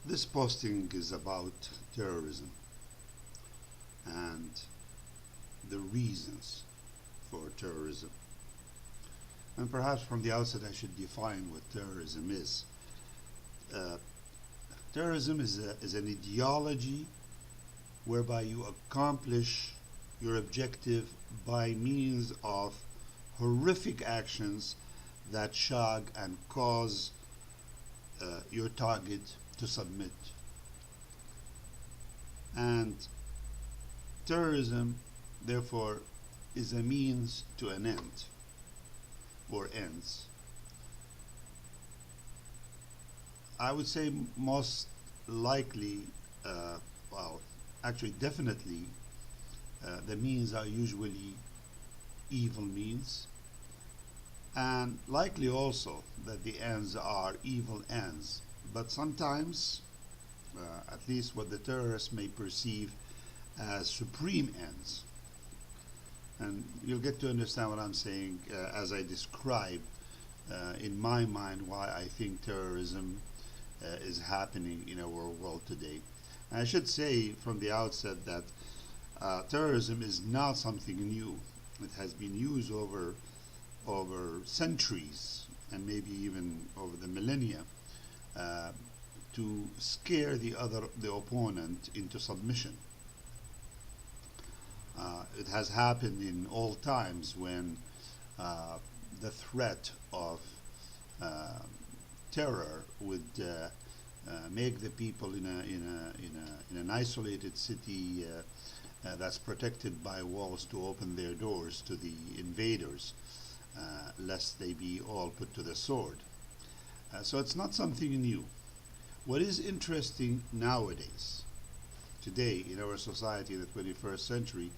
This posting is about terrorism and the reasons for terrorism. And perhaps from the outset I should define what terrorism is. Uh, Terrorism is an ideology whereby you accomplish your objective by means of horrific actions that shock and cause your target to submit. And terrorism, therefore, is a means to an end, or ends. I would say most likely, well, actually, definitely, the means are usually evil means, and likely also that the ends are evil ends. But sometimes, at least what the terrorists may perceive as supreme ends. And you'll get to understand what I'm saying as I describe in my mind why I think terrorism is happening in our world today. And I should say from the outset that terrorism is not something new. It has been used over centuries and maybe even over the millennia to scare the opponent into submission. It has happened in all times when the threat of terror would make the people in an isolated city that's protected by walls to open their doors to the invaders, lest they be all put to the sword. So it's not something new. What is interesting nowadays, today in our society, the 21st century,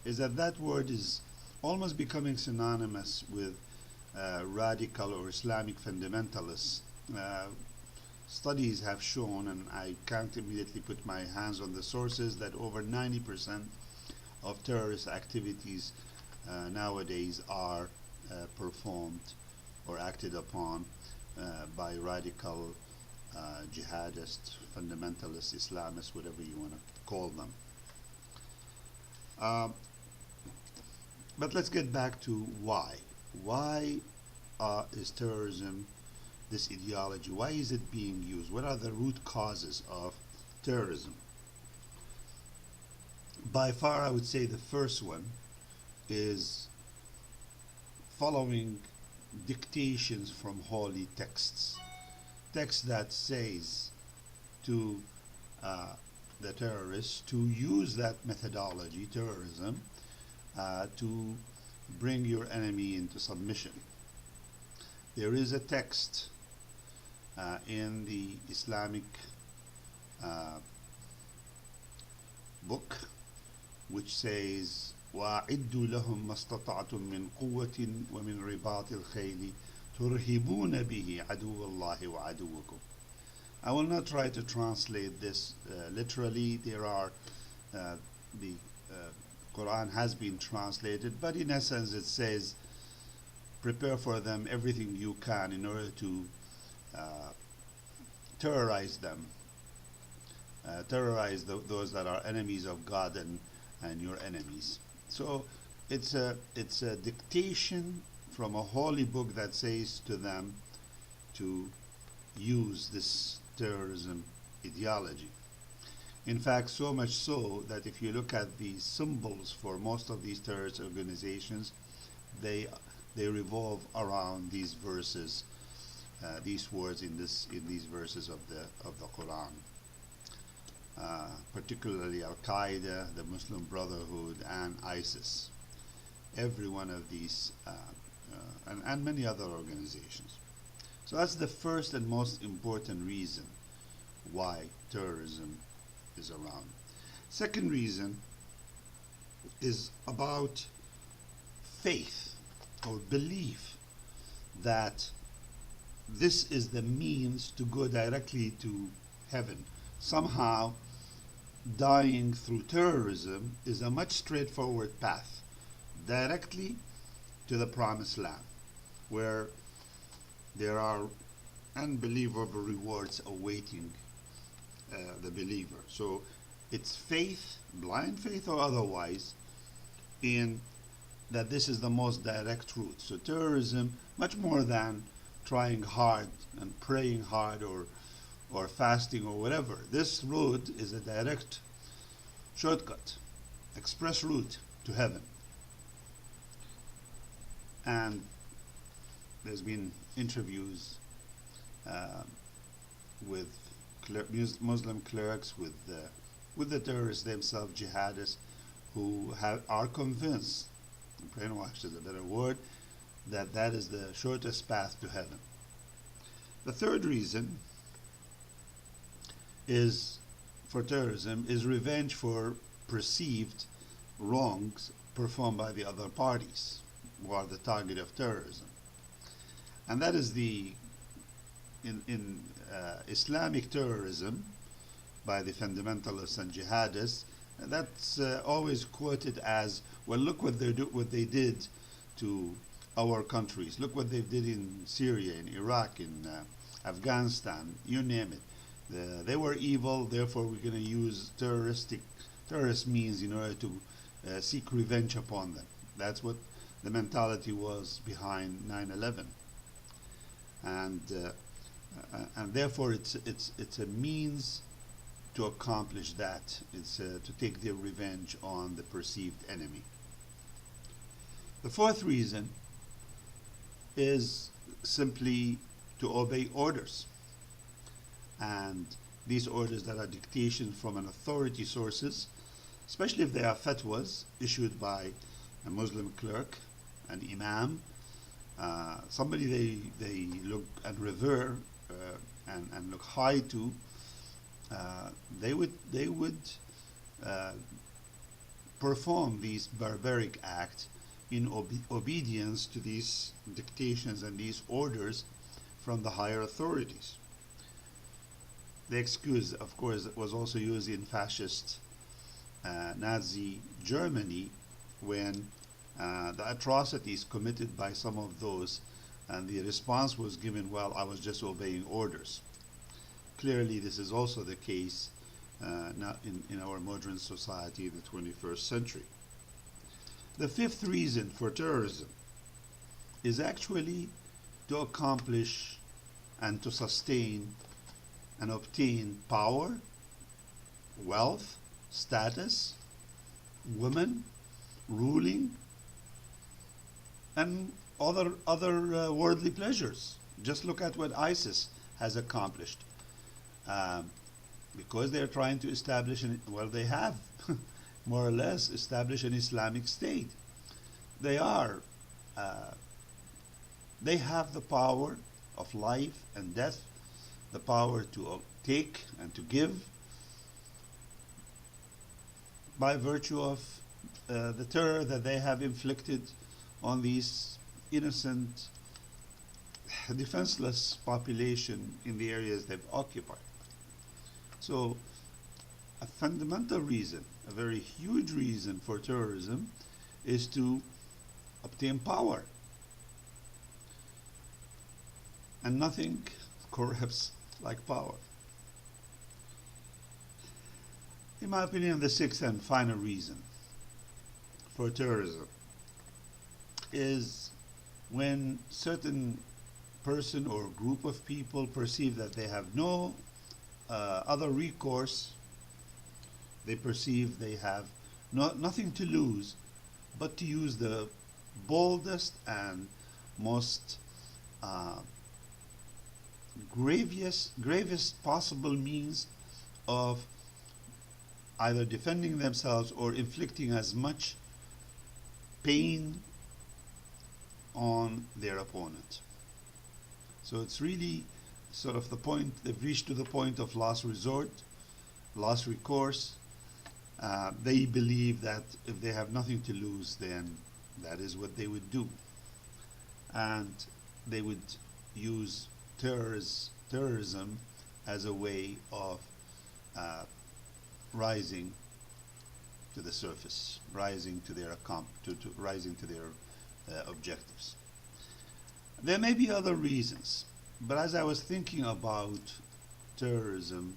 is that that word is almost becoming synonymous with radical or Islamic fundamentalists. Studies have shown, and I can't immediately put my hands on the sources, that over 90% of terrorist activities nowadays are performed or acted upon by radical jihadists, fundamentalists, Islamists, whatever you want to call them. But let's get back to why. Why is terrorism this ideology? Why is it being used? What are the root causes of terrorism? By far, I would say the first one is following dictations from holy texts. Text that says to the terrorists to use that methodology, terrorism, to bring your enemy into submission. There is a text in the Islamic book which says وَأَعِدُّوا لَهُم مَّا اسْتَطَعْتُم مِّن قُوَّةٍ وَمِن رِبَاطِ الْخَيْلِ تُرْهِبُونَ بِهِ عَدُوَّ اللَّهِ وَعَدُوَّكُمْ. I will not try to translate this literally. There are the Quran has been translated, but in essence it says, prepare for them everything you can in order to terrorize them, terrorize those that are enemies of God and your enemies. So it's a dictation from a holy book that says to them to use this terrorism ideology. In fact, so much so that if you look at the symbols for most of these terrorist organizations, they revolve around these verses, these words in these verses of the Quran. Particularly Al-Qaeda, the Muslim Brotherhood, and ISIS. Every one of these, and many other organizations. So that's the first and most important reason why terrorism is around. Second reason is about faith or belief that this is the means to go directly to heaven. Somehow, dying through terrorism is a much straightforward path directly to the promised land, where there are unbelievable rewards awaiting the believer. So it's faith, blind faith or otherwise, in that this is the most direct route. So terrorism, much more than trying hard and praying hard or fasting or whatever, this route is a direct shortcut, express route to heaven. And there's been interviews with Muslim clerics, with the terrorists themselves, jihadists, who are convinced, brainwashed is a better word, that that is the shortest path to heaven. The third reason is for terrorism is revenge for perceived wrongs performed by the other parties who are the target of terrorism. And that is in Islamic terrorism by the fundamentalists and jihadists, that's always quoted as, well, look what they did to our countries. Look what they did in Syria, in Iraq, in Afghanistan, you name it. They were evil, therefore we're going to use terrorist means in order to seek revenge upon them. That's what the mentality was behind 9/11, and therefore it's a means to accomplish that. It's to take their revenge on the perceived enemy. The fourth reason is simply to obey orders, and these orders that are dictations from an authority sources, especially if they are fatwas issued by a Muslim clerk, an imam, somebody they look and revere and look high to. They would perform these barbaric acts in obedience to these dictations and these orders from the higher authorities. The excuse, of course, was also used in fascist Nazi Germany when the atrocities committed by some of those, and the response was given, well, I was just obeying orders. Clearly, this is also the case now in our modern society in the 21st century. The fifth reason for terrorism is actually to accomplish and to sustain and obtain power, wealth, status, women, ruling, and other worldly pleasures. Just look at what ISIS has accomplished. Because they're trying to establish, they have more or less established an Islamic state. They have the power of life and death, the power to take and to give by virtue of the terror that they have inflicted on these innocent, defenseless population in the areas they've occupied. So a fundamental reason, a very huge reason for terrorism is to obtain power. And nothing corrupts like power. In my opinion, the sixth and final reason for terrorism is when certain person or group of people perceive that they have no other recourse. They perceive they have nothing to lose but to use the boldest and most gravest possible means of either defending themselves or inflicting as much pain on their opponent. So it's really sort of the point, they've reached to the point of last resort, last recourse. They believe that if they have nothing to lose, then that is what they would do. And they would use terrorism as a way of rising to the surface, rising to their rising to their objectives. There may be other reasons, but as I was thinking about terrorism,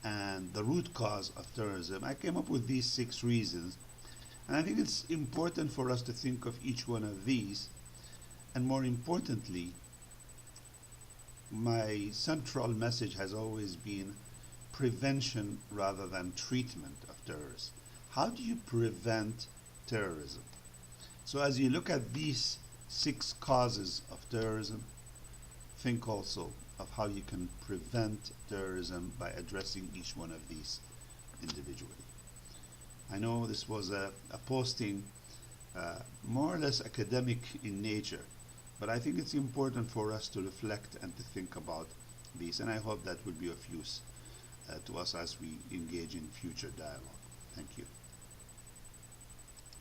and the root cause of terrorism, I came up with these 6 reasons. And I think it's important for us to think of each one of these. And more importantly, my central message has always been prevention rather than treatment of terrorism. How do you prevent terrorism? So as you look at these 6 causes of terrorism, think also of how you can prevent terrorism by addressing each one of these individually. I know this was a posting more or less academic in nature, but I think it's important for us to reflect and to think about these, and I hope that will be of use to us as we engage in future dialogue. Thank you.